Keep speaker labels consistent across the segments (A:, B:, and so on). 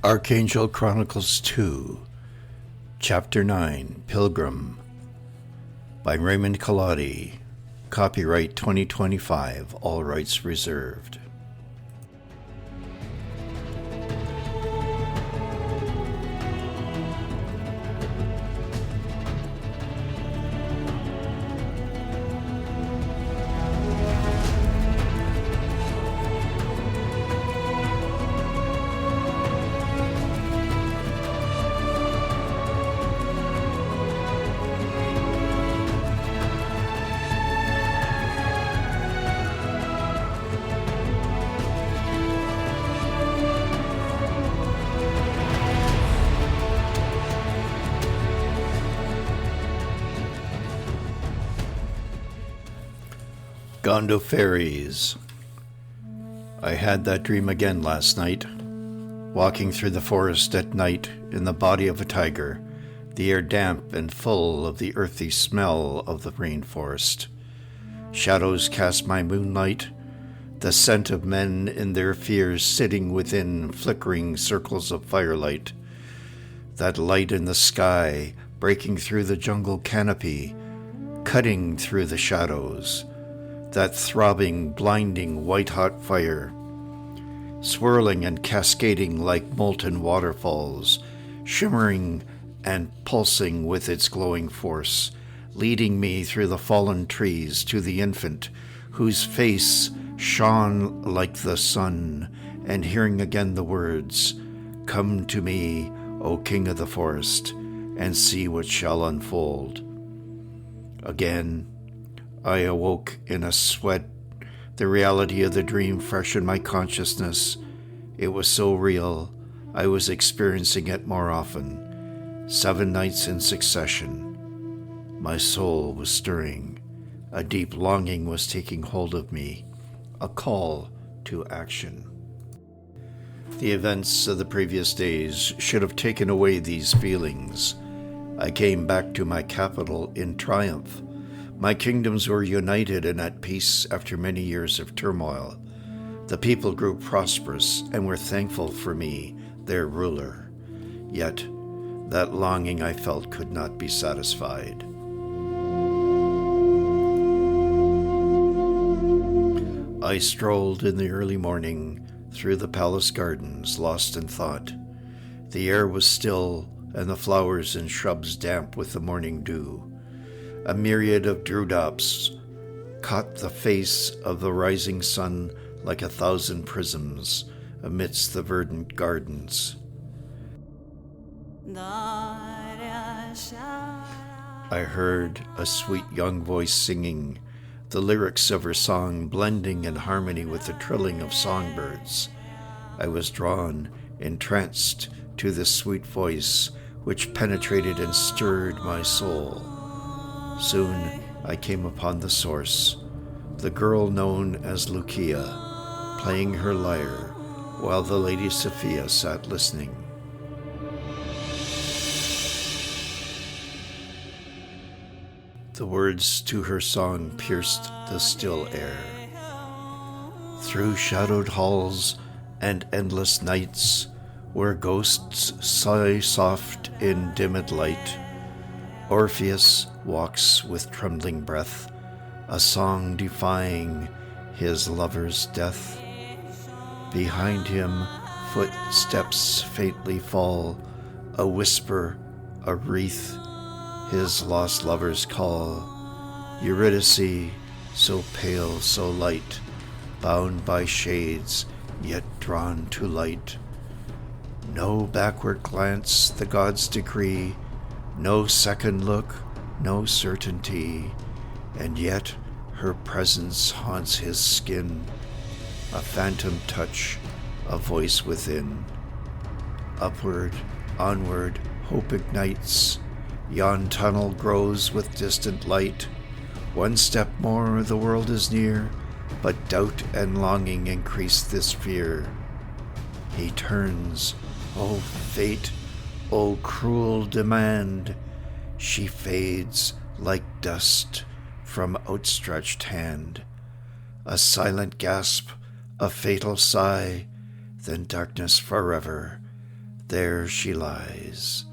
A: Archangel Chronicles 2, Chapter 9, Pilgrim, by Raymond Collotti, copyright 2025, all rights reserved. Gondophares. I had that dream again last night, walking through the forest at night in the body of a tiger, the air damp and full of the earthy smell of the rainforest. Shadows cast my moonlight, the scent of men in their fears sitting within flickering circles of firelight. That light in the sky, breaking through the jungle canopy, cutting through the shadows. That throbbing, blinding, white-hot fire, swirling and cascading like molten waterfalls, shimmering and pulsing with its glowing force, leading me through the fallen trees to the infant, whose face shone like the sun, and hearing again the words, "Come to me, O King of the forest, and see what shall unfold." Again, I awoke in a sweat, the reality of the dream fresh in my consciousness. It was so real, I was experiencing it more often, 7 nights in succession. My soul was stirring. A deep longing was taking hold of me, a call to action. The events of the previous days should have taken away these feelings. I came back to my capital in triumph. My kingdoms were united and at peace after many years of turmoil. The people grew prosperous and were thankful for me, their ruler. Yet, that longing I felt could not be satisfied. I strolled in the early morning through the palace gardens, lost in thought. The air was still, and the flowers and shrubs damp with the morning dew. A myriad of dewdrops caught the face of the rising sun like 1,000 prisms amidst the verdant gardens. I heard a sweet young voice singing, the lyrics of her song blending in harmony with the trilling of songbirds. I was drawn, entranced, to this sweet voice, which penetrated and stirred my soul. Soon I came upon the source, the girl known as Loukia, playing her lyre, while the Lady Sophia sat listening. The words to her song pierced the still air. Through shadowed halls and endless nights, where ghosts sigh soft in dimmed light, Orpheus walks with trembling breath, a song defying his lover's death. Behind him, footsteps faintly fall, a whisper, a wreath, his lost lover's call. Eurydice, so pale, so light, bound by shades, yet drawn to light. No backward glance, the gods decree, no second look, no certainty, and yet her presence haunts his skin, a phantom touch, a voice within. Upward, onward, hope ignites, yon tunnel grows with distant light. One step more, the world is near, but doubt and longing increase this fear. He turns, O fate, O cruel demand. She fades like dust from outstretched hand. A silent gasp, a fatal sigh, then darkness forever. there she lies.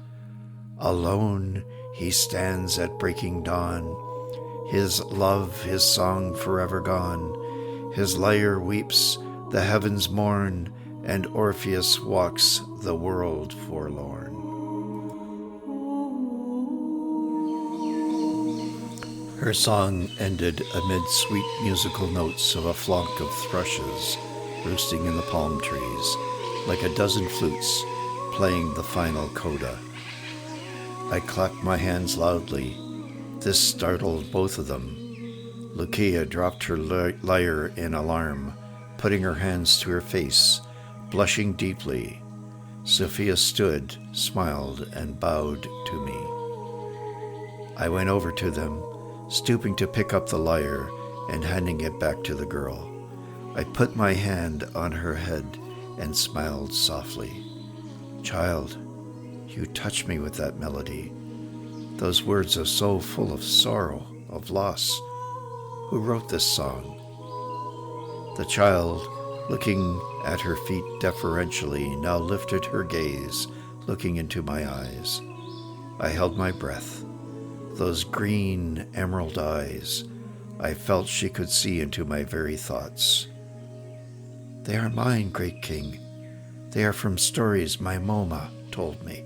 A: Alone he stands at breaking dawn, his love, his song forever gone. His lyre weeps, the heavens mourn, and Orpheus walks the world forlorn. Her song ended amid sweet musical notes of a flock of thrushes roosting in the palm trees, like a dozen flutes playing the final coda. I clapped my hands loudly. This startled both of them. Loukia dropped her lyre in alarm, putting her hands to her face, blushing deeply. Sophia stood, smiled, and bowed to me. I went over to them, stooping to pick up the lyre and handing it back to the girl. I put my hand on her head and smiled softly. Child, you touch me with that melody. Those words are so full of sorrow, of loss. Who wrote this song? The child, looking at her feet deferentially, now lifted her gaze, looking into my eyes. I held my breath. Those green emerald eyes, I felt she could see into my very thoughts. They are mine, great king. They are from stories my Moma told me.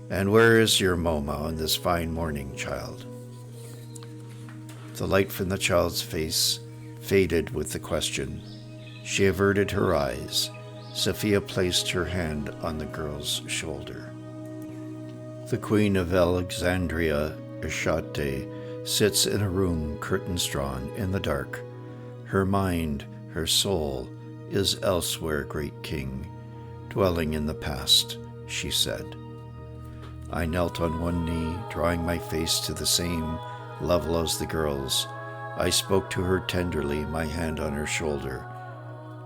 A: And where is your Moma on this fine morning, child? The light from the child's face faded with the question. She averted her eyes. Sophia placed her hand on the girl's shoulder. The Queen of Alexandria, Ishate, sits in a room curtains drawn in the dark. Her mind, her soul, is elsewhere, great king, dwelling in the past, she said. I knelt on one knee, drawing my face to the same level as the girl's. I spoke to her tenderly, my hand on her shoulder.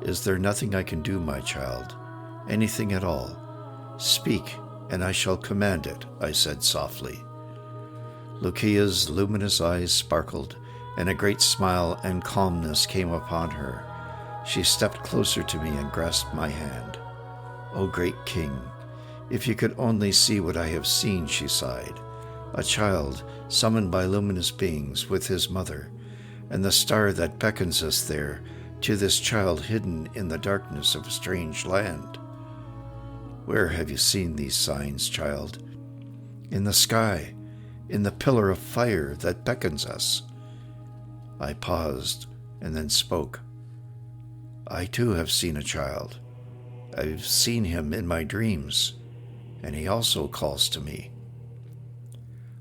A: Is there nothing I can do, my child? Anything at all? Speak, and I shall command it, I said softly. Loukia's luminous eyes sparkled, and a great smile and calmness came upon her. She stepped closer to me and grasped my hand. O great king, if you could only see what I have seen, she sighed. A child summoned by luminous beings with his mother, and the star that beckons us there to this child hidden in the darkness of a strange land. Where have you seen these signs, child? In the sky, in the pillar of fire that beckons us. I paused and then spoke. I too have seen a child. I've seen him in my dreams, and he also calls to me.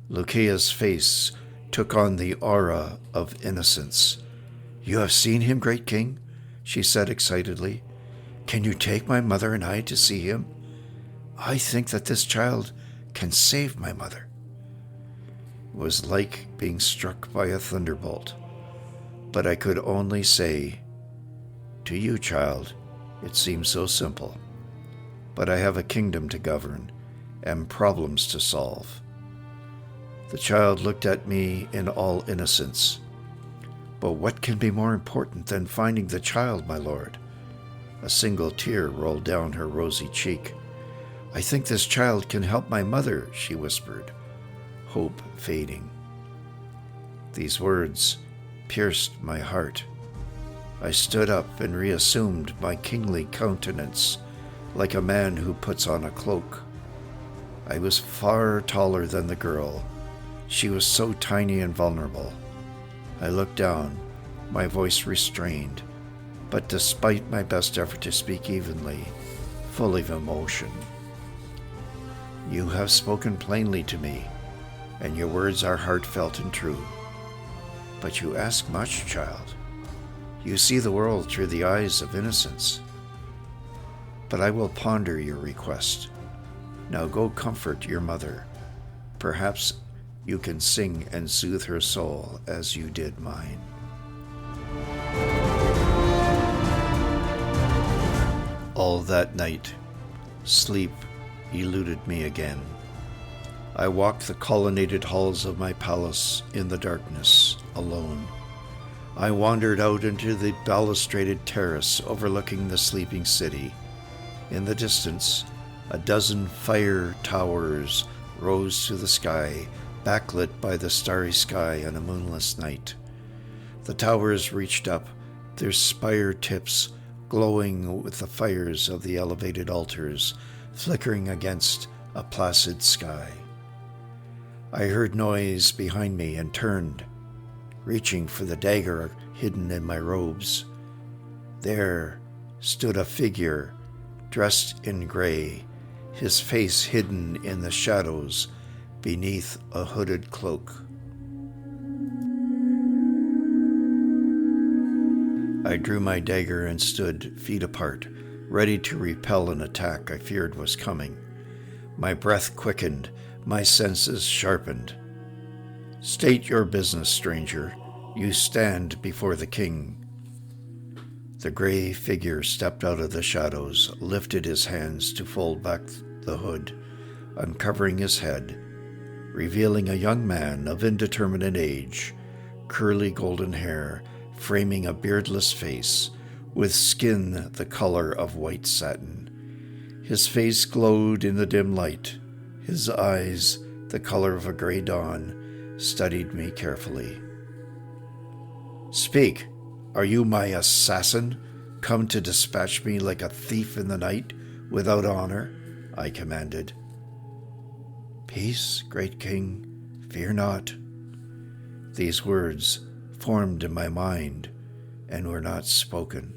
A: Loukia's face took on the aura of innocence. You have seen him, great king? She said excitedly. Can you take my mother and I to see him? I think that this child can save my mother. It was like being struck by a thunderbolt, but I could only say, to you, child, it seems so simple, but I have a kingdom to govern and problems to solve. The child looked at me in all innocence. But what can be more important than finding the child, my lord? A single tear rolled down her rosy cheek. I think this child can help my mother, she whispered, hope fading. These words pierced my heart. I stood up and reassumed my kingly countenance, like a man who puts on a cloak. I was far taller than the girl. She was so tiny and vulnerable. I looked down, my voice restrained, but despite my best effort to speak evenly, full of emotion. You have spoken plainly to me, and your words are heartfelt and true. But you ask much, child. You see the world through the eyes of innocence. But I will ponder your request. Now go comfort your mother. Perhaps you can sing and soothe her soul as you did mine. All that night, sleep eluded me again. I walked the colonnaded halls of my palace in the darkness, alone. I wandered out into the balustraded terrace overlooking the sleeping city. In the distance, A dozen fire towers rose to the sky, backlit by the starry sky on a moonless night. The towers reached up, their spire tips glowing with the fires of the elevated altars, flickering against a placid sky. I heard noise behind me and turned, reaching for the dagger hidden in my robes. There stood a figure dressed in gray, his face hidden in the shadows beneath a hooded cloak. I drew my dagger and stood feet apart, ready to repel an attack I feared was coming. My breath quickened, my senses sharpened. "State your business, stranger. You stand before the king." The gray figure stepped out of the shadows, lifted his hands to fold back the hood, uncovering his head, revealing a young man of indeterminate age, curly golden hair framing a beardless face, with skin the color of white satin. His face glowed in the dim light. His eyes, the color of a gray dawn, studied me carefully. "Speak. Are you my assassin, come to dispatch me like a thief in the night, without honor?" I commanded. "Peace, great king, fear not." These words formed in my mind and were not spoken.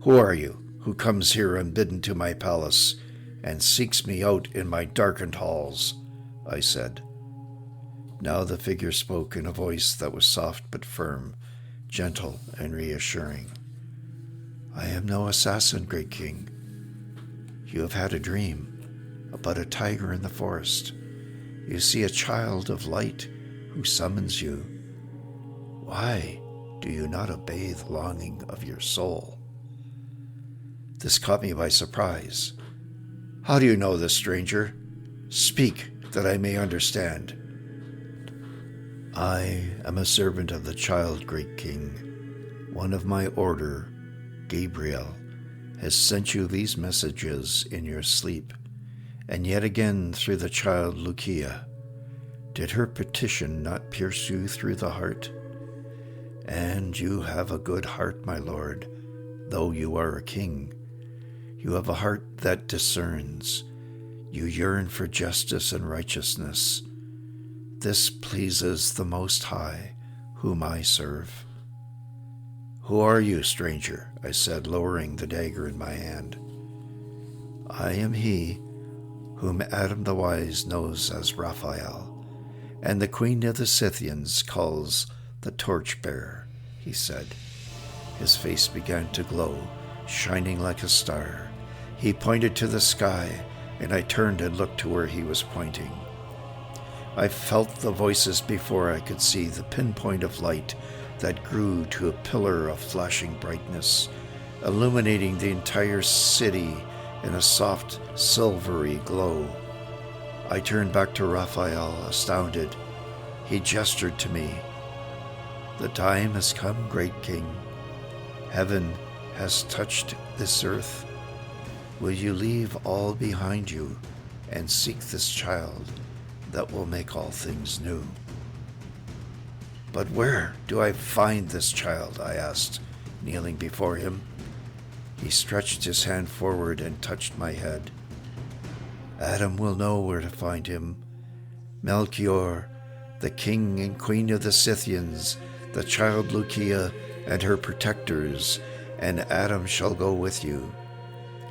A: "Who are you, who comes here unbidden to my palace and seeks me out in my darkened halls?" I said. Now the figure spoke in a voice that was soft but firm, gentle and reassuring. "I am no assassin, great king. You have had a dream about a tiger in the forest. You see a child of light who summons you. Why do you not obey the longing of your soul?" This caught me by surprise. "How do you know this, stranger? Speak, that I may understand." "I am a servant of the child, great king. One of my order, Gabriel, has sent you these messages in your sleep, and yet again through the child Loukia. Did her petition not pierce you through the heart? And you have a good heart, my lord, though you are a king. You have a heart that discerns. You yearn for justice and righteousness. This pleases the Most High, whom I serve." "Who are you, stranger?" I said, lowering the dagger in my hand. "I am he whom Adam the Wise knows as Raphael, and the Queen of the Scythians calls the Torchbearer," he said. His face began to glow, shining like a star. He pointed to the sky, and I turned and looked to where he was pointing. I felt the voices before I could see the pinpoint of light that grew to a pillar of flashing brightness, illuminating the entire city in a soft, silvery glow. I turned back to Raphael, astounded. He gestured to me. "The time has come, great king. Heaven has touched this earth. Will you leave all behind you and seek this child that will make all things new?" "But where do I find this child?" I asked, kneeling before him. He stretched his hand forward and touched my head. "Adam will know where to find him. Melchior, the king and queen of the Scythians, the child Loukia and her protectors, and Adam shall go with you.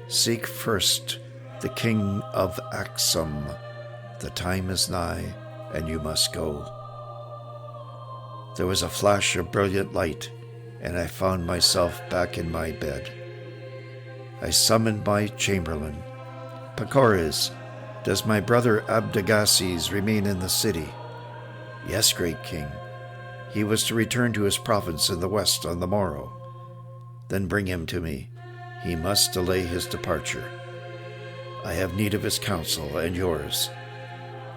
A: Seek first the King of Aksum. The time is nigh, and you must go." There was a flash of brilliant light, and I found myself back in my bed. I summoned my chamberlain. "Pacorus, does my brother Abdagases remain in the city?" "Yes, great king. He was to return to his province in the west on the morrow." "Then bring him to me. He must delay his departure. I have need of his counsel and yours.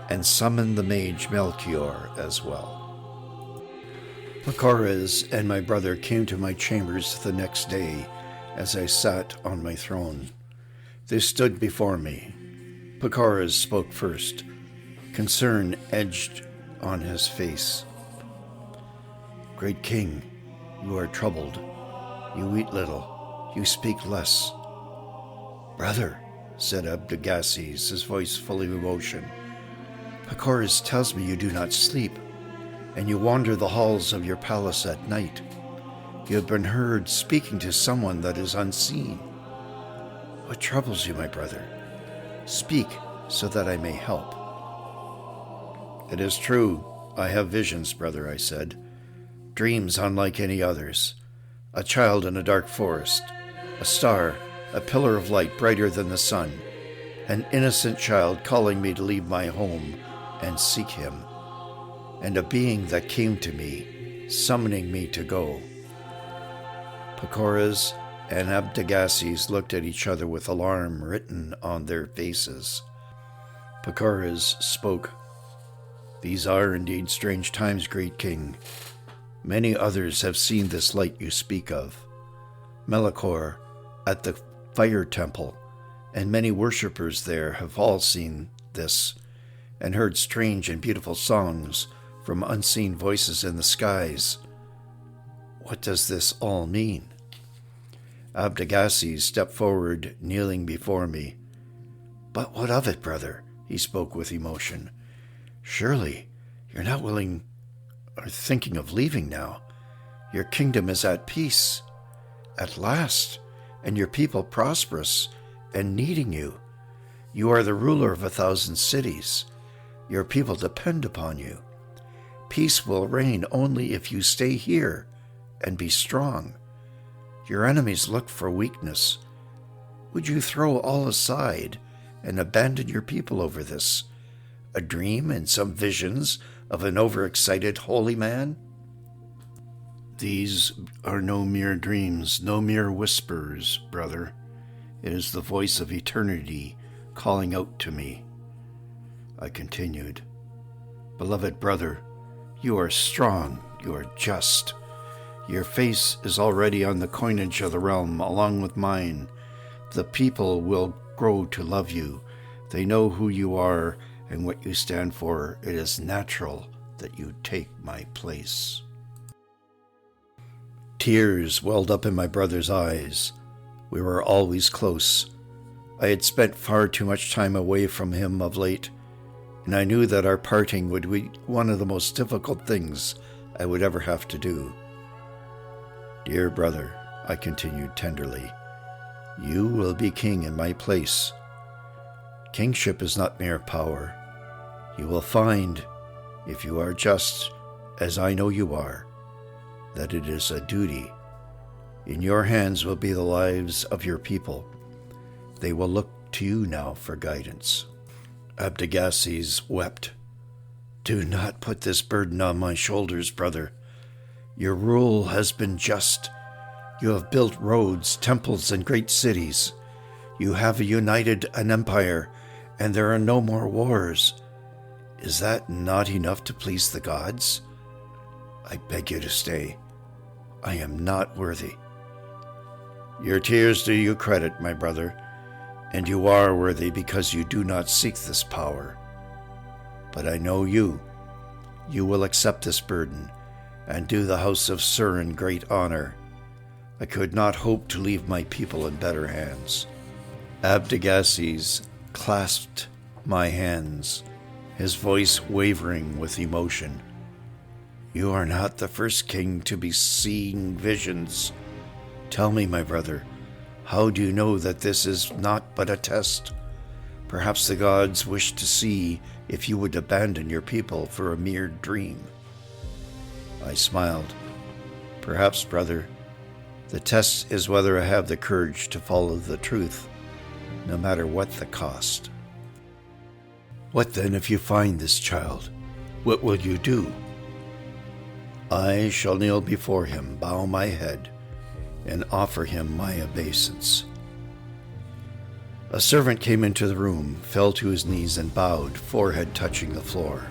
A: And summon the mage Melchior as well." Pacorus and my brother came to my chambers the next day as I sat on my throne. They stood before me. Pacorus spoke first. Concern edged on his face. "Great king, you are troubled. You eat little. You speak less." "Brother," said Abdagases, his voice full of emotion, "Pacorus tells me you do not sleep, and you wander the halls of your palace at night. You have been heard speaking to someone that is unseen. What troubles you, my brother? Speak, so that I may help." "It is true. I have visions, brother," I said. "Dreams unlike any others. A child in a dark forest. A star, a pillar of light brighter than the sun. An innocent child calling me to leave my home and seek him. And a being that came to me, summoning me to go." Pacorus and Abdagases looked at each other with alarm written on their faces. Pacorus spoke. "These are indeed strange times, great king. Many others have seen this light you speak of. Melchior at the fire temple, and many worshippers there have all seen this, and heard strange and beautiful songs from unseen voices in the skies. What does this all mean?" Abdagases stepped forward, kneeling before me. "But what of it, brother?" He spoke with emotion. "Surely you're not willing or thinking of leaving now. Your kingdom is at peace, at last, and your people prosperous and needing you. You are the ruler of 1,000 cities. Your people depend upon you. Peace will reign only if you stay here and be strong. Your enemies look for weakness. Would you throw all aside and abandon your people over this? A dream and some visions of an overexcited holy man?" "These are no mere dreams, no mere whispers, brother. It is the voice of eternity calling out to me." I continued. "Beloved brother, you are strong, you are just. Your face is already on the coinage of the realm, along with mine. The people will grow to love you. They know who you are and what you stand for. It is natural that you take my place." Tears welled up in my brother's eyes. We were always close. I had spent far too much time away from him of late, and I knew that our parting would be one of the most difficult things I would ever have to do. "Dear brother," I continued tenderly, "you will be king in my place. Kingship is not mere power. You will find, if you are just, as I know you are, that it is a duty. In your hands will be the lives of your people. They will look to you now for guidance." Abdagases wept. "Do not put this burden on my shoulders, brother. Your rule has been just. You have built roads, temples, and great cities. You have united an empire, and there are no more wars. Is that not enough to please the gods? I beg you to stay. I am not worthy." "Your tears do you credit, my brother, and you are worthy because you do not seek this power. But I know you. You will accept this burden and do the house of Surin great honor. I could not hope to leave my people in better hands." Abdagases clasped my hands, his voice wavering with emotion. "You are not the first king to be seeing visions. Tell me, my brother, how do you know that this is not but a test? Perhaps the gods wish to see if you would abandon your people for a mere dream." I smiled. "Perhaps, brother. The test is whether I have the courage to follow the truth, no matter what the cost." "What then if you find this child? What will you do?" "I shall kneel before him, bow my head, and offer him my obeisance." A servant came into the room, fell to his knees, and bowed, forehead touching the floor.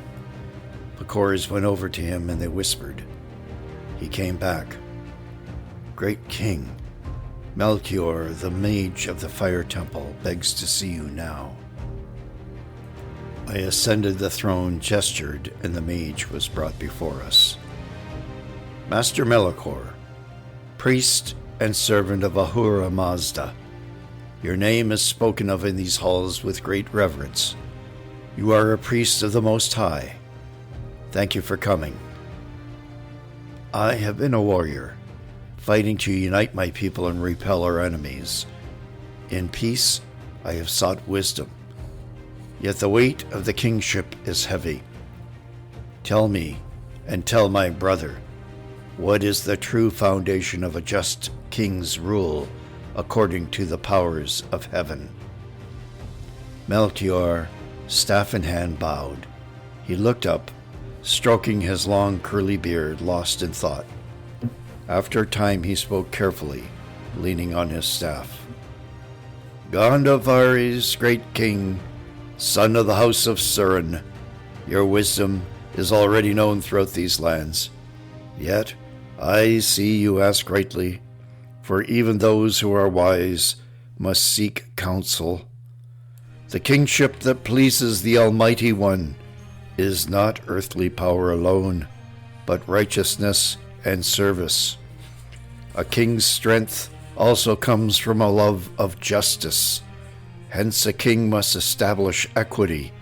A: Pacorus went over to him, and they whispered. He came back. "Great king, Melchior, the mage of the fire temple, begs to see you now. I ascended the throne, gestured, and the mage was brought before us. Master Melchior, priest and servant of Ahura Mazda, your name is spoken of in these halls with great reverence. You are a priest of the Most High. Thank you for coming. I have been a warrior, fighting to unite my people and repel our enemies. In peace, I have sought wisdom. Yet the weight of the kingship is heavy. Tell me, and tell my brother, what is the true foundation of a just king's rule according to the powers of heaven? Melchior, staff in hand, bowed. He looked up, stroking his long curly beard, lost in thought. After a time he spoke carefully, leaning on his staff. Gondophares, great king, son of the house of Surin, your wisdom is already known throughout these lands. Yet I see you ask rightly, for even those who are wise must seek counsel. The kingship that pleases the Almighty One is not earthly power alone, but righteousness and service. A king's strength also comes from a love of justice. Hence a king must establish equity,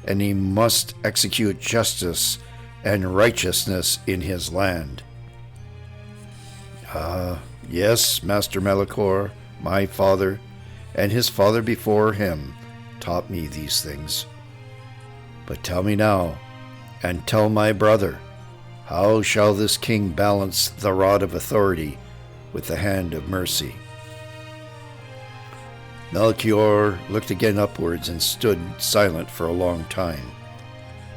A: and he must execute justice and righteousness in his land. Yes, Master Melchior, my father, and his father before him, taught me these things. But tell me now, and tell my brother, how shall this king balance the rod of authority with the hand of mercy? Melchior looked again upwards and stood silent for a long time.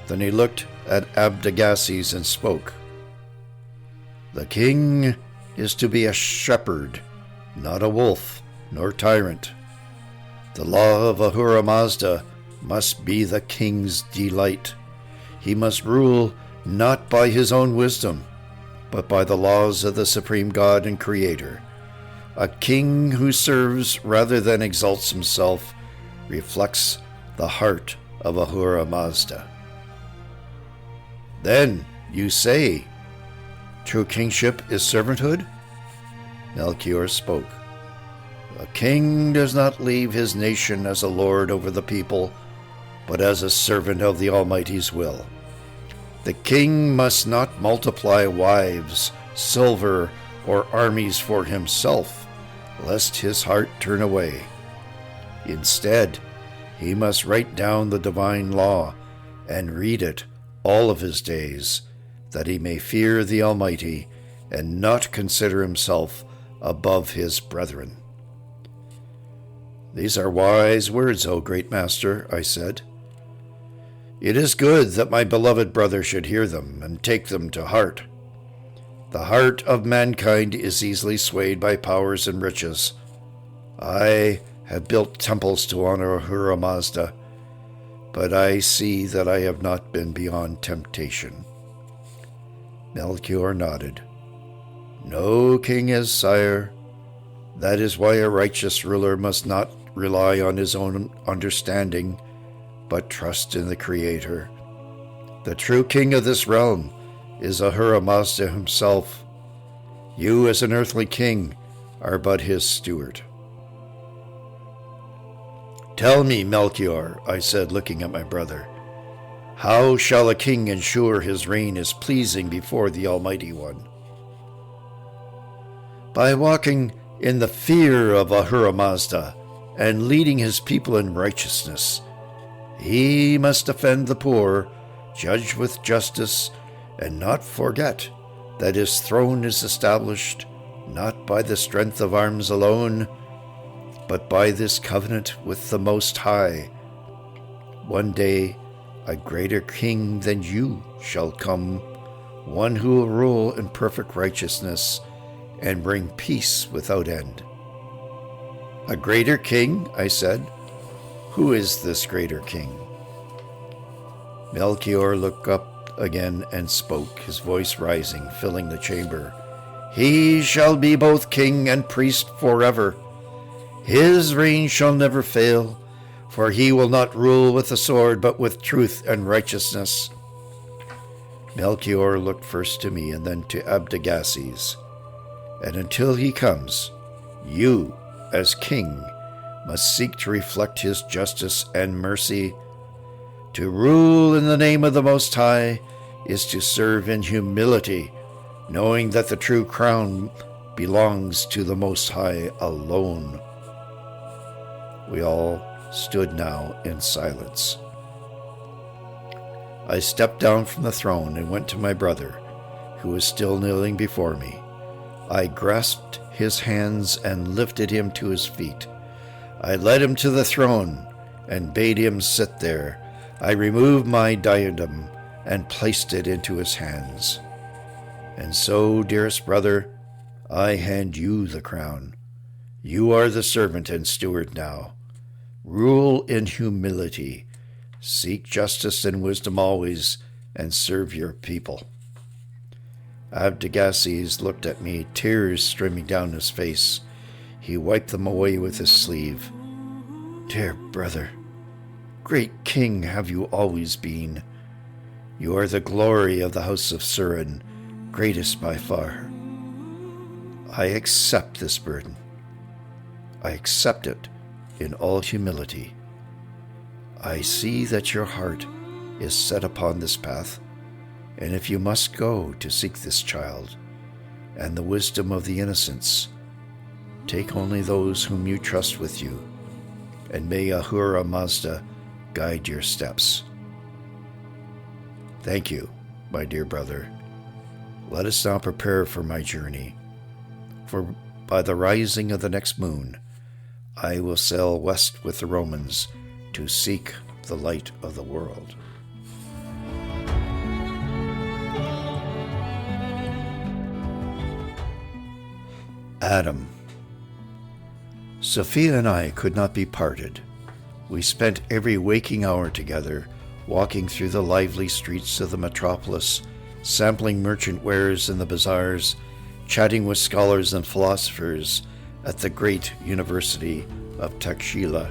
A: Then he looked at Abdagases and spoke. The king is to be a shepherd, not a wolf nor tyrant. The law of Ahura Mazda must be the king's delight. He must rule not by his own wisdom, but by the laws of the supreme God and Creator. A king who serves rather than exalts himself reflects the heart of Ahura Mazda. Then, you say, true kingship is servanthood? Melchior spoke. A king does not leave his nation as a lord over the people, but as a servant of the Almighty's will. The king must not multiply wives, silver, or armies for himself, lest his heart turn away. Instead, he must write down the divine law and read it all of his days, that he may fear the Almighty and not consider himself above his brethren. These are wise words, O great master, I said. It is good that my beloved brother should hear them and take them to heart. The heart of mankind is easily swayed by powers and riches. I have built temples to honor Ahura Mazda, but I see that I have not been beyond temptation. Melchior nodded. No king is, sire. That is why a righteous ruler must not rely on his own understanding, but trust in the Creator. The true king of this realm is Ahura Mazda himself. You, as an earthly king, are but his steward. Tell me, Melchior, I said, looking at my brother, how shall a king ensure his reign is pleasing before the Almighty One? By walking in the fear of Ahura Mazda and leading his people in righteousness. He must defend the poor, judge with justice, and not forget that his throne is established not by the strength of arms alone, but by this covenant with the Most High. One day a greater king than you shall come, one who will rule in perfect righteousness and bring peace without end. A greater king, I said. Who is this greater king? Melchior looked up again and spoke, his voice rising, filling the chamber. He shall be both king and priest forever. His reign shall never fail, for he will not rule with the sword, but with truth and righteousness." Melchior looked first to me and then to Abdagases. "And until he comes, you, as king, must seek to reflect his justice and mercy. To rule in the name of the Most High is to serve in humility, knowing that the true crown belongs to the Most High alone." We all stood now in silence. I stepped down from the throne and went to my brother, who was still kneeling before me. I grasped his hands and lifted him to his feet. I led him to the throne and bade him sit there. I removed my diadem and placed it into his hands. "And so, dearest brother, I hand you the crown. You are the servant and steward now. Rule in humility, seek justice and wisdom always, and serve your people." Abdagases looked at me, tears streaming down his face. He wiped them away with his sleeve. "Dear brother, great king have you always been. You are the glory of the house of Surin, greatest by far. I accept this burden. I accept it in all humility. I see that your heart is set upon this path, and if you must go to seek this child and the wisdom of the innocents, take only those whom you trust with you, and may Ahura Mazda guide your steps. Thank you, my dear brother. Let us now prepare for my journey, for by the rising of the next moon, I will sail west with the Romans to seek the light of the world." Adam. Sophia and I could not be parted. We spent every waking hour together, walking through the lively streets of the metropolis, sampling merchant wares in the bazaars, chatting with scholars and philosophers at the great University of Taxila.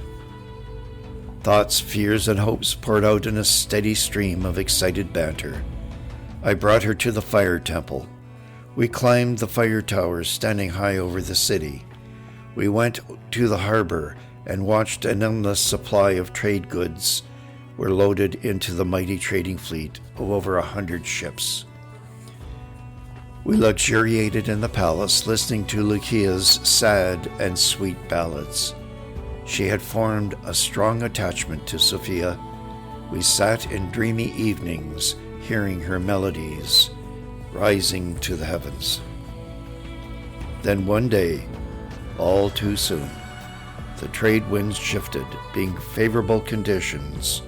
A: Thoughts, fears, and hopes poured out in a steady stream of excited banter. I brought her to the fire temple. We climbed the fire towers standing high over the city. We went to the harbor and watched an endless supply of trade goods were loaded into the mighty trading fleet of over 100 ships. We luxuriated in the palace, listening to Loukia's sad and sweet ballads. She had formed a strong attachment to Sophia. We sat in dreamy evenings, hearing her melodies rising to the heavens. Then one day, all too soon, the trade winds shifted, being favorable conditions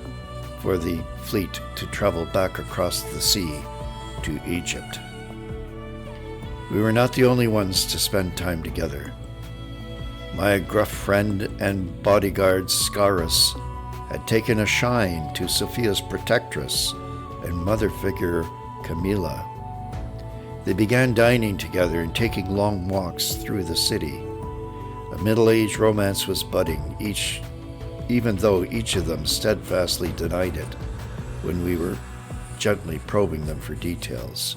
A: for the fleet to travel back across the sea to Egypt. We were not the only ones to spend time together. My gruff friend and bodyguard Scarus had taken a shine to Sophia's protectress and mother figure Camilla. They began dining together and taking long walks through the city. A middle-aged romance was budding, even though each of them steadfastly denied it when we were gently probing them for details.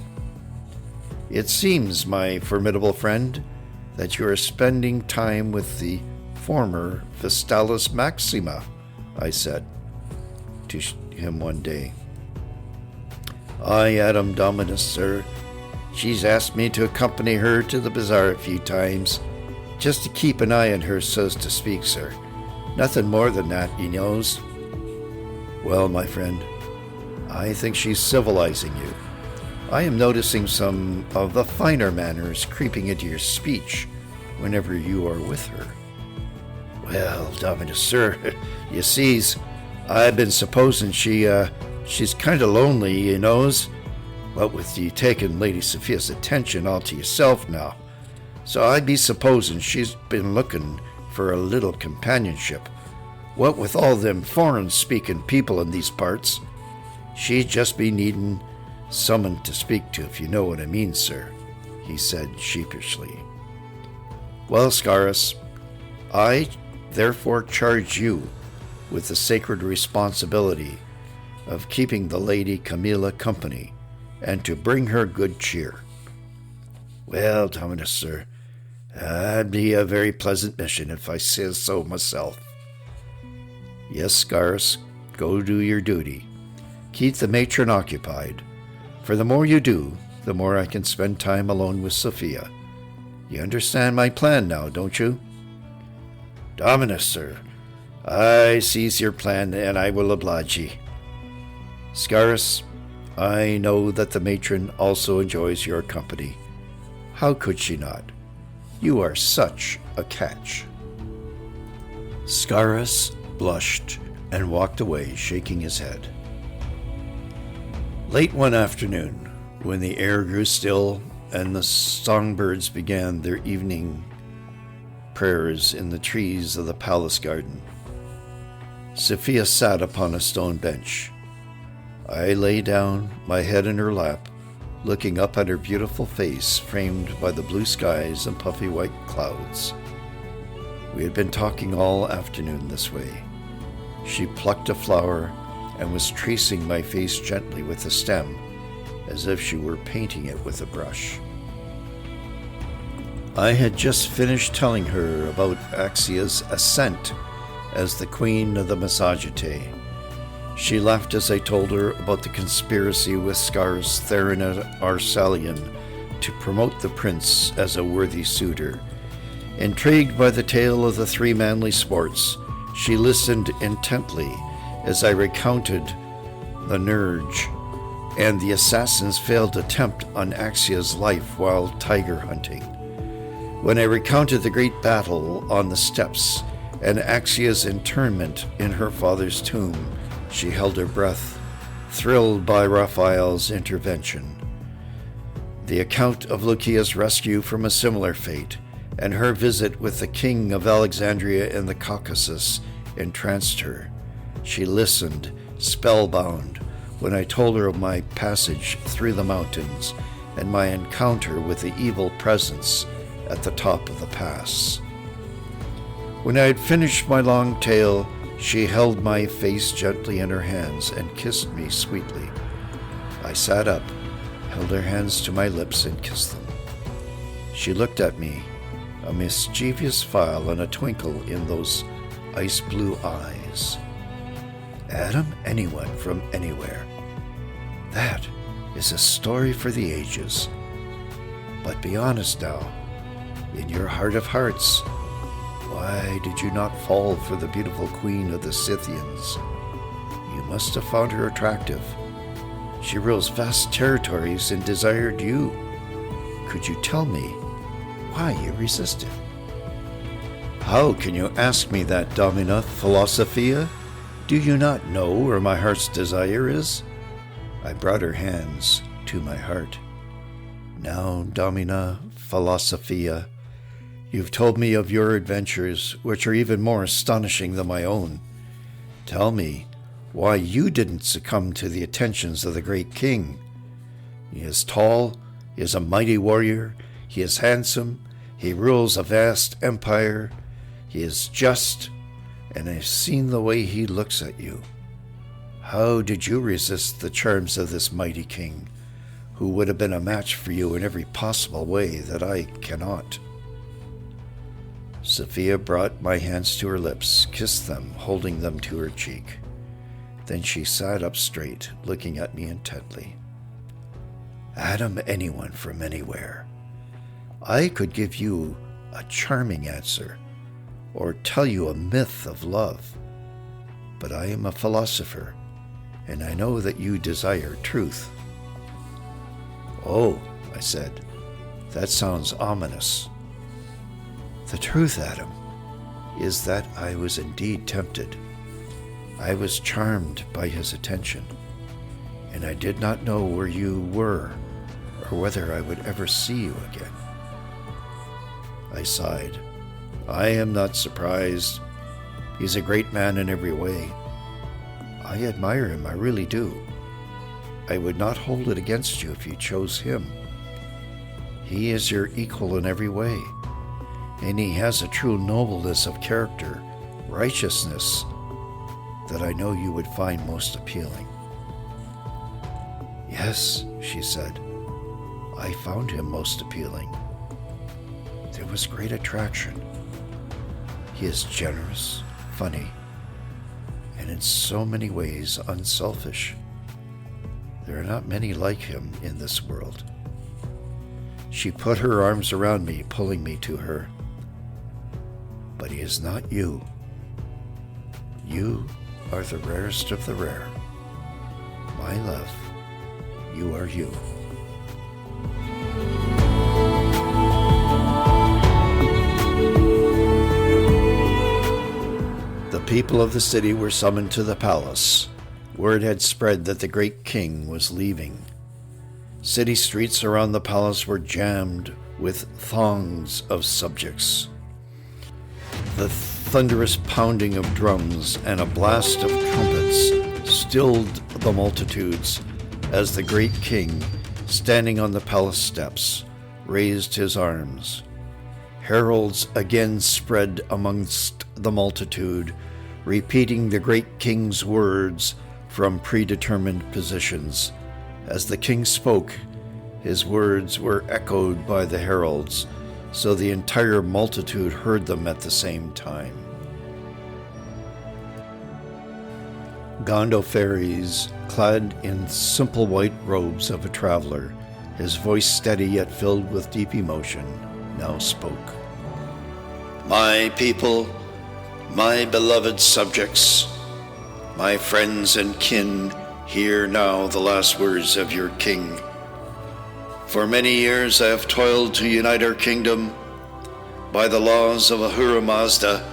A: "It seems, my formidable friend, that you are spending time with the former Vestalis Maxima," I said to him one day. "Aye, Adam Dominus, sir. She's asked me to accompany her to the bazaar a few times, just to keep an eye on her, so to speak, sir. Nothing more than that, he knows." "Well, my friend, I think she's civilizing you. I am noticing some of the finer manners creeping into your speech whenever you are with her." "Well, Dominus, sir, you sees, I've been supposing she's kind of lonely, you knows. What with you taking Lady Sophia's attention all to yourself now. So I'd be supposing she's been looking for a little companionship. What with all them foreign-speaking people in these parts, she'd just be needing someone to speak to, if you know what I mean, sir." he said sheepishly. Well, Scarus, I therefore charge you with the sacred responsibility of keeping the Lady Camilla company, and to bring her good cheer. Well, Dominus, sir, that'd be a very pleasant mission if I says so myself. Yes, Scarus, go do your duty. Keep the matron occupied, for the more you do, the more I can spend time alone with Sophia. You understand my plan now, don't you? Dominus, sir, I sees your plan, and I will oblige ye. Scarus, I know that the matron also enjoys your company. How could she not? You are such a catch. Scarus blushed and walked away, shaking his head. Late one afternoon, when the air grew still and the songbirds began their evening prayers in the trees of the palace garden, Sophia sat upon a stone bench. I lay down, my head in her lap, looking up at her beautiful face framed by the blue skies and puffy white clouds. We had been talking all afternoon this way. She plucked a flower and was tracing my face gently with the stem, as if she were painting it with a brush. I had just finished telling her about Axia's ascent as the queen of the Massagetæ. She laughed as I told her about the conspiracy with Scarus Theron and Arsalion to promote the prince as a worthy suitor. Intrigued by the tale of the three manly sports, she listened intently as I recounted the Nerge and the assassin's failed attempt on Axia's life while tiger hunting. When I recounted the great battle on the steppes and Axia's internment in her father's tomb, she held her breath, thrilled by Raphael's intervention. The account of Loukia's rescue from a similar fate and her visit with the King of Alexandria in the Caucasus entranced her. She listened, spellbound, when I told her of my passage through the mountains and my encounter with the evil presence at the top of the pass. When I had finished my long tale, she held my face gently in her hands and kissed me sweetly. I sat up, held her hands to my lips, and kissed them. She looked at me, a mischievous smile and a twinkle in those ice-blue eyes. Adam, anyone from anywhere. That is a story for the ages. But be honest now. In your heart of hearts, why did you not fall for the beautiful queen of the Scythians? You must have found her attractive. She rules vast territories and desired you. Could you tell me why you resisted? How can you ask me that, Domina Philosophia? Do you not know where my heart's desire is? I brought her hands to my heart. Now, Domina Philosophia, you've told me of your adventures, which are even more astonishing than my own. Tell me why you didn't succumb to the attentions of the great king. He is tall, he is a mighty warrior, he is handsome, he rules a vast empire, he is just, and I've seen the way he looks at you. How did you resist the charms of this mighty king, who would have been a match for you in every possible way that I cannot? Sophia brought my hands to her lips, kissed them, holding them to her cheek. Then she sat up straight, looking at me intently. Adam, anyone from anywhere. I could give you a charming answer, or tell you a myth of love. But I am a philosopher, and I know that you desire truth. Oh, I said, that sounds ominous. The truth, Adam, is that I was indeed tempted. I was charmed by his attention, and I did not know where you were or whether I would ever see you again. I sighed. I am not surprised. He's a great man in every way. I admire him, I really do. I would not hold it against you if you chose him.
B: He is your equal in every way, and he has a true nobleness of character, righteousness, that I know you would find most appealing." "Yes," she said, "I found him most appealing. There was great attraction. He is generous, funny, and in so many ways unselfish. There are not many like him in this world." She put her arms around me, pulling me to her. "But he is not you. You are the rarest of the rare. My love, you are you." The people of the city were summoned to the palace. Word had spread that the great king was leaving. City streets around the palace were jammed with throngs of subjects. The thunderous pounding of drums and a blast of trumpets stilled the multitudes as the great king, standing on the palace steps, raised his arms. Heralds again spread amongst the multitude, repeating the great king's words from predetermined positions. As the king spoke, his words were echoed by the heralds, so the entire multitude heard them at the same time. Gondophares, clad in simple white robes of a traveler, his voice steady yet filled with deep emotion, now spoke. "My people, my beloved subjects, my friends and kin, hear now the last words of your king. For many years I have toiled to unite our kingdom. By the laws of Ahura Mazda,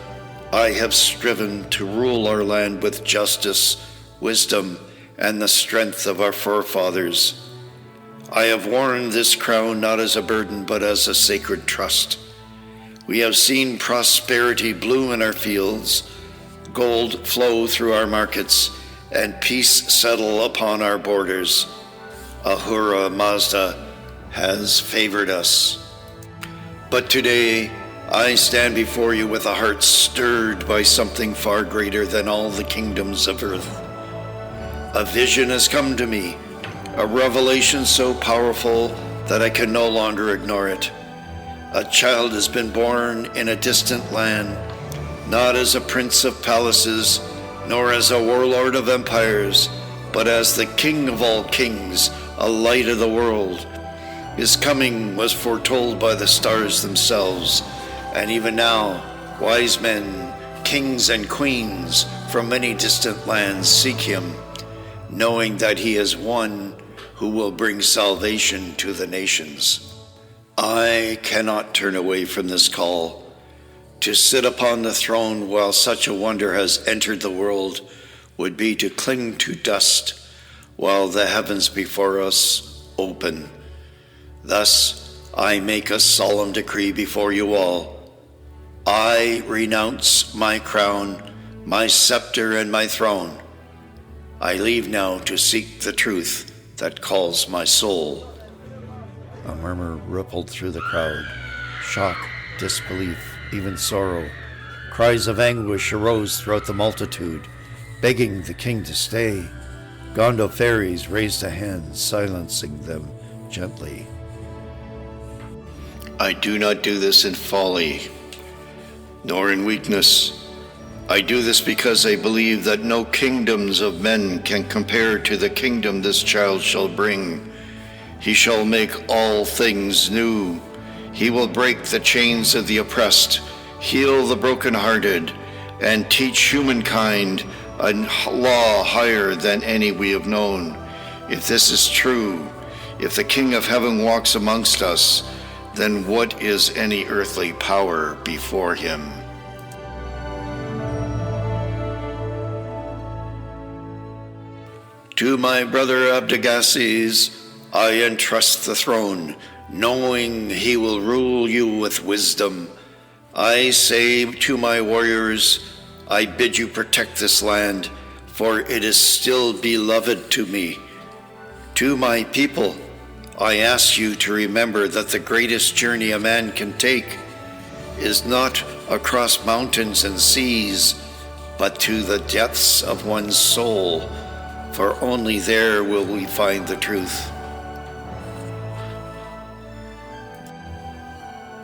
B: I have striven to rule our land with justice, wisdom, and the strength of our forefathers. I have worn this crown not as a burden, but as a sacred trust. We have seen prosperity bloom in our fields, gold flow through our markets, and peace settle upon our borders. Ahura Mazda has favored us. But today, I stand before you with a heart stirred by something far greater than all the kingdoms of earth. A vision has come to me, a revelation so powerful that I can no longer ignore it. A child has been born in a distant land, not as a prince of palaces, nor as a warlord of empires, but as the King of all kings, a light of the world. His coming was foretold by the stars themselves, and even now, wise men, kings and queens from many distant lands seek him, knowing that he is one who will bring salvation to the nations. I cannot turn away from this call. To sit upon the throne while such a wonder has entered the world would be to cling to dust while the heavens before us open. Thus, I make a solemn decree before you all. I renounce my crown, my scepter, and my throne. I leave now to seek the truth that calls my soul." A murmur rippled through the crowd. Shock, disbelief, even sorrow. Cries of anguish arose throughout the multitude, begging the king to stay. Gondophares raised a hand, silencing them gently. "I do not do this in folly, nor in weakness. I do this because I believe that no kingdoms of men can compare to the kingdom this child shall bring. He shall make all things new. He will break the chains of the oppressed, heal the brokenhearted, and teach humankind a law higher than any we have known. If this is true, if the King of Heaven walks amongst us, then what is any earthly power before him?" To my brother Abdagases, I entrust the throne, knowing he will rule you with wisdom. I say to my warriors, I bid you protect this land, for it is still beloved to me. To my people, I ask you to remember that the greatest journey a man can take is not across mountains and seas, but to the depths of one's soul, for only there will we find the truth.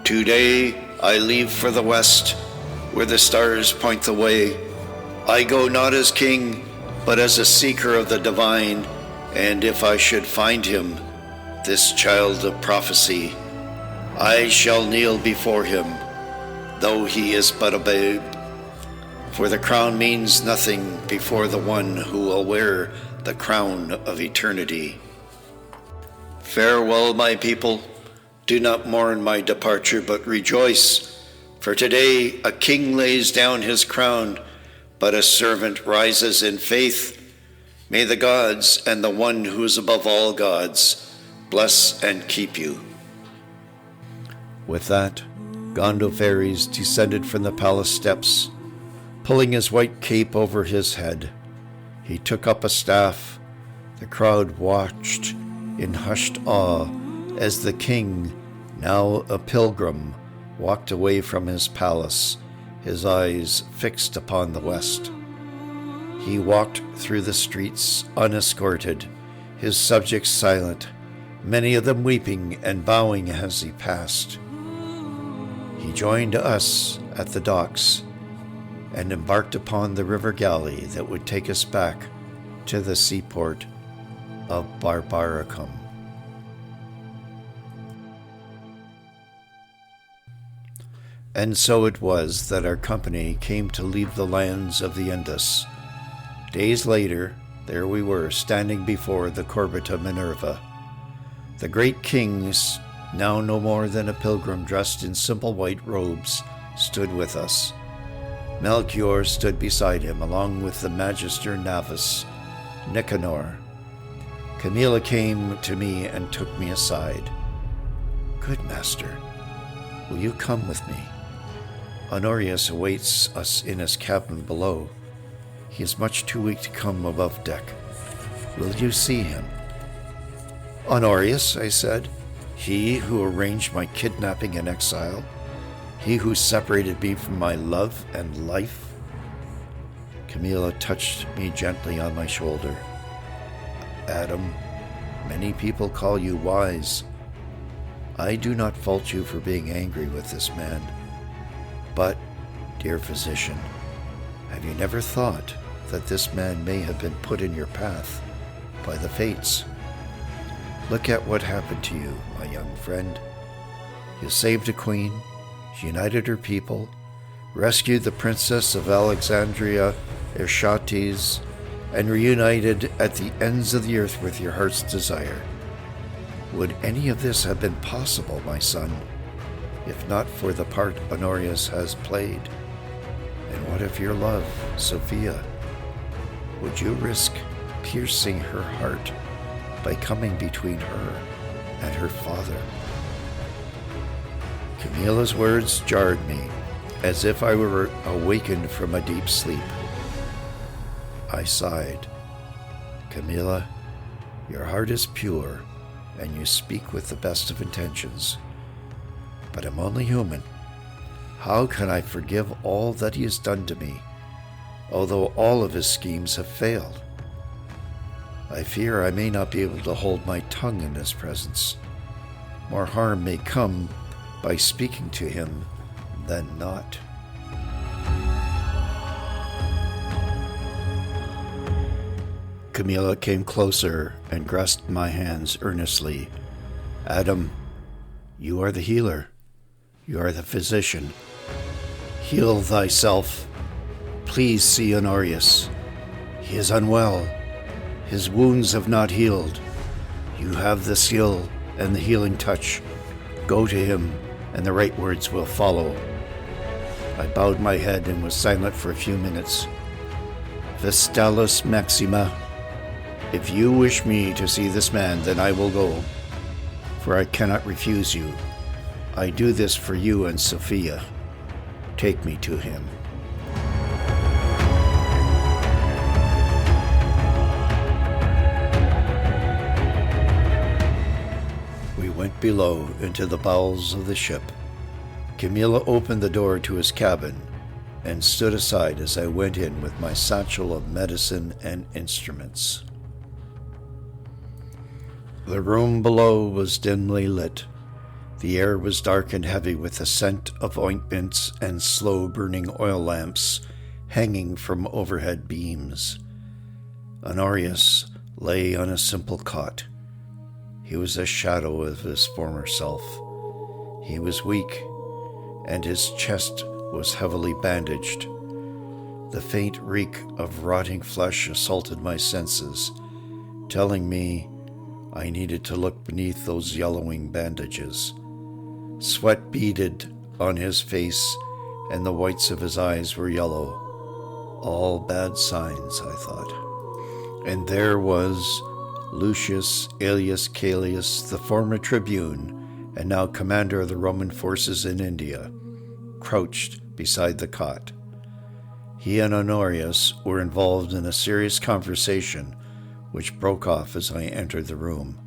B: Today I leave for the west, where the stars point the way. I go not as king, but as a seeker of the divine, and if I should find him, this child of prophecy, I shall kneel before him, though he is but a babe. For the crown means nothing before the one who will wear the crown of eternity. Farewell, my people. Do not mourn my departure, but rejoice. For today a king lays down his crown, but a servant rises in faith. May the gods and the one who is above all gods bless and keep you.
A: With that, Gondophares descended from the palace steps, pulling his white cape over his head. He took up a staff. The crowd watched in hushed awe as the king, now a pilgrim, walked away from his palace, his eyes fixed upon the west. He walked through the streets unescorted, his subjects silent, many of them weeping and bowing as he passed. He joined us at the docks and embarked upon the river galley that would take us back to the seaport of Barbaricum. And so it was that our company came to leave the lands of the Indus. Days later, there we were, standing before the Corbita Minerva. The great kings, now no more than a pilgrim dressed in simple white robes, stood with us. Melchior stood beside him, along with the Magister Navus, Nicanor. Camilla came to me and took me aside. "Good master, will you come with me? Honorius awaits us in his cabin below. He is much too weak to come above deck. Will you see him?" "Honorius," I said, "he who arranged my kidnapping and exile? He who separated me from my love and life?" Camilla touched me gently on my shoulder. "Adam, many people call you wise. I do not fault you for being angry with this man. But, dear physician, have you never thought that this man may have been put in your path by the fates? Look at what happened to you, my young friend. You saved a queen, united her people, rescued the princess of Alexandria, Erchates, and reunited at the ends of the earth with your heart's desire. Would any of this have been possible, my son, if not for the part Honorius has played? And what of your love, Sophia? Would you risk piercing her heart by coming between her and her father?" Camilla's words jarred me, as if I were awakened from a deep sleep. I sighed. "Camilla, your heart is pure, and you speak with the best of intentions. But I'm only human. How can I forgive all that he has done to me, although all of his schemes have failed? I fear I may not be able to hold my tongue in his presence. More harm may come by speaking to him than not." Camilla came closer and grasped my hands earnestly. "Adam, you are the healer. You are the physician. Heal thyself. Please see Honorius. He is unwell. His wounds have not healed. You have the skill and the healing touch. Go to him, and the right words will follow." I bowed my head and was silent for a few minutes. "Vestalis Maxima, if you wish me to see this man, then I will go, for I cannot refuse you. I do this for you and Sophia. Take me to him."
B: went below into the bowels of the ship. Camilla opened the door to his cabin and stood aside as I went in with my satchel of medicine and instruments. The room below was dimly lit. The air was dark and heavy with the scent of ointments and slow-burning oil lamps hanging from overhead beams. Honorius lay on a simple cot. He was a shadow of his former self. He was weak, and his chest was heavily bandaged. The faint reek of rotting flesh assaulted my senses, telling me I needed to look beneath those yellowing bandages. Sweat beaded on his face, and the whites of his eyes were yellow. All bad signs, I thought. And there was Lucius Aelius Caelius, the former tribune and now commander of the Roman forces in India, crouched beside the cot. He and Honorius were involved in a serious conversation which broke off as I entered the room.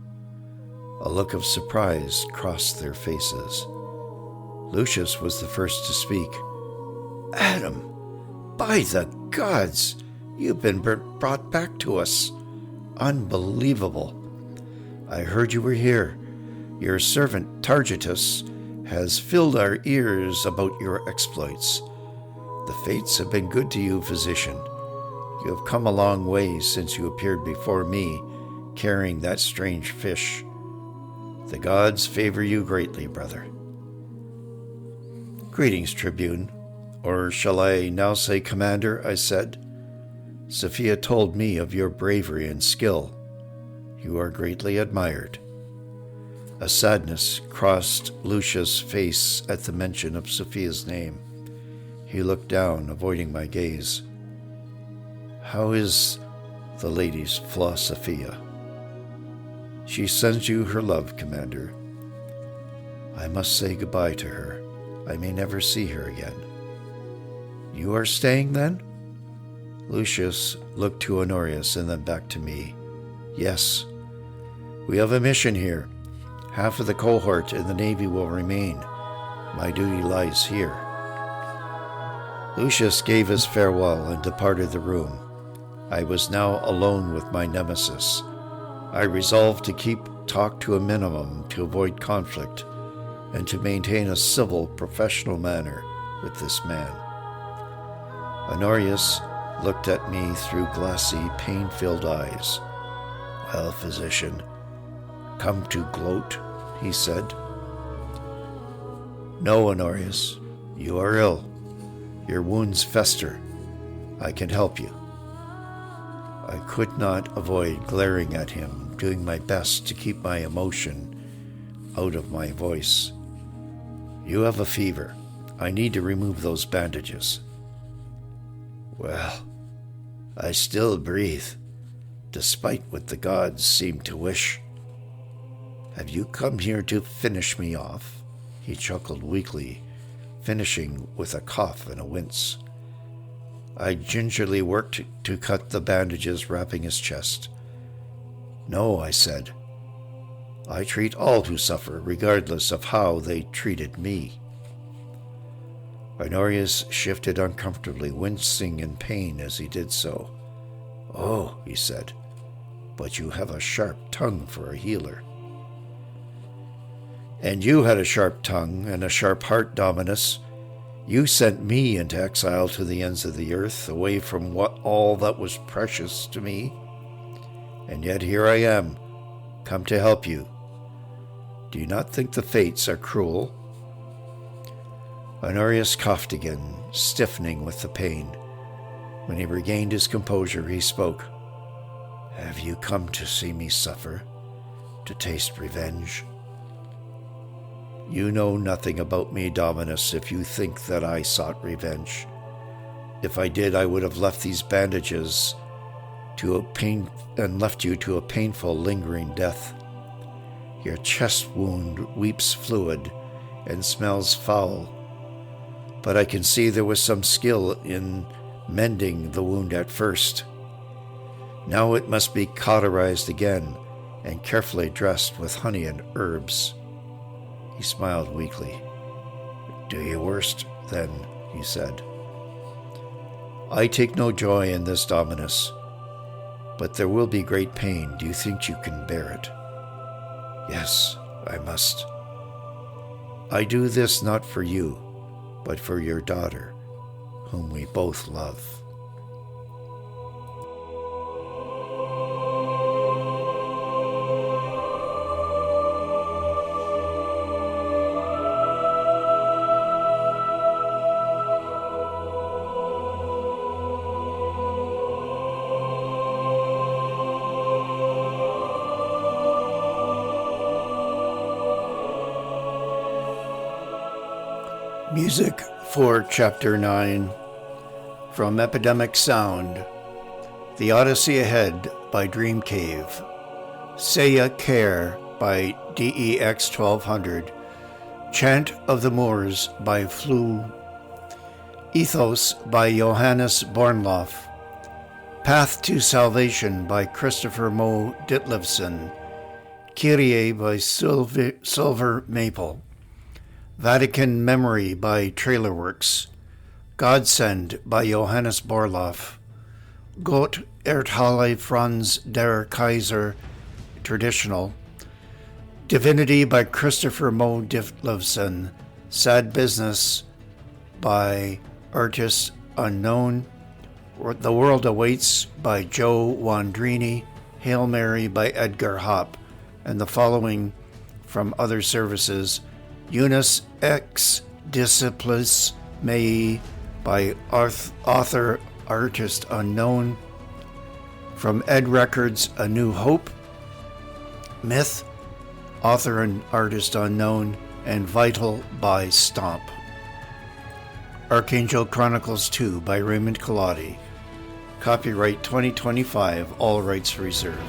B: A look of surprise crossed their faces. Lucius was the first to speak. "Adam, by the gods, you've been brought back to us. Unbelievable. I heard you were here. Your servant Targetus has filled our ears about your exploits. The fates have been good to you, physician. You have come a long way since you appeared before me, carrying that strange fish. The gods favor you greatly, brother." "Greetings, Tribune. Or shall I now say Commander?" I said. "Sophia told me of your bravery and skill. You are greatly admired." A sadness crossed Lucius' face at the mention of Sophia's name. He looked down, avoiding my gaze. "How is the lady's flaw Sophia?" "She sends you her love, Commander." "I must say goodbye to her. I may never see her again." "You are staying, then?" Lucius looked to Honorius and then back to me. "Yes. We have a mission here. Half of the cohort in the Navy will remain. My duty lies here." Lucius gave his farewell and departed the room. I was now alone with my nemesis. I resolved to keep talk to a minimum to avoid conflict and to maintain a civil, professional manner with this man. Honorius looked at me through glassy, pain-filled eyes. "Well, physician, come to gloat," he said. "No, Honorius, you are ill. Your wounds fester. I can help you." I could not avoid glaring at him, doing my best to keep my emotion out of my voice. "You have a fever. I need to remove those bandages." "Well, I still breathe, despite what the gods seem to wish." "Have you come here to finish me off?" He chuckled weakly, finishing with a cough and a wince. I gingerly worked to cut the bandages wrapping his chest. "No," I said. "I treat all who suffer, regardless of how they treated me." Honorius shifted uncomfortably, wincing in pain as he did so. "Oh," he said, "but you have a sharp tongue for a healer." "And you had a sharp tongue and a sharp heart, Dominus. You sent me into exile to the ends of the earth, away from all that was precious to me. And yet here I am, come to help you. Do you not think the fates are cruel?" Honorius coughed again, stiffening with the pain. When he regained his composure, he spoke. "Have you come to see me suffer, to taste revenge?" "You know nothing about me, Dominus, if you think that I sought revenge. If I did, I would have left these bandages and left you to a painful, lingering death. Your chest wound weeps fluid and smells foul, but I can see there was some skill in mending the wound at first. Now it must be cauterized again and carefully dressed with honey and herbs. He smiled weakly. Do your worst, then, he said. I take no joy in this, Dominus, but there will be great pain. Do you think you can bear it? Yes, I must. I do this not for you, but for your daughter, whom we both love.
A: Music for Chapter 9 from Epidemic Sound. The Odyssey Ahead by Dream Cave. Saya Care by DEX 1200. Chant of the Moors by Flu. Ethos by Johannes Bornloff. Path to Salvation by Christopher Mo Ditlevson. Kyrie by Silver Maple. Vatican Memory by Trailerworks. Godsend by Johannes Borloff. Gott erhalte Franz der Kaiser, Traditional. Divinity by Christopher Mo Ditlevson. Sad Business by Artist Unknown. The World Awaits by Joe Wandrini. Hail Mary by Edgar Hopp. And the following from other services: Unis ex Disciplis Mei by author artist unknown. From Ed Records, A New Hope. Myth, author and artist unknown. And Vital by Stomp. Archangel Chronicles 2 by Raymond Collotti. Copyright 2025, all rights reserved.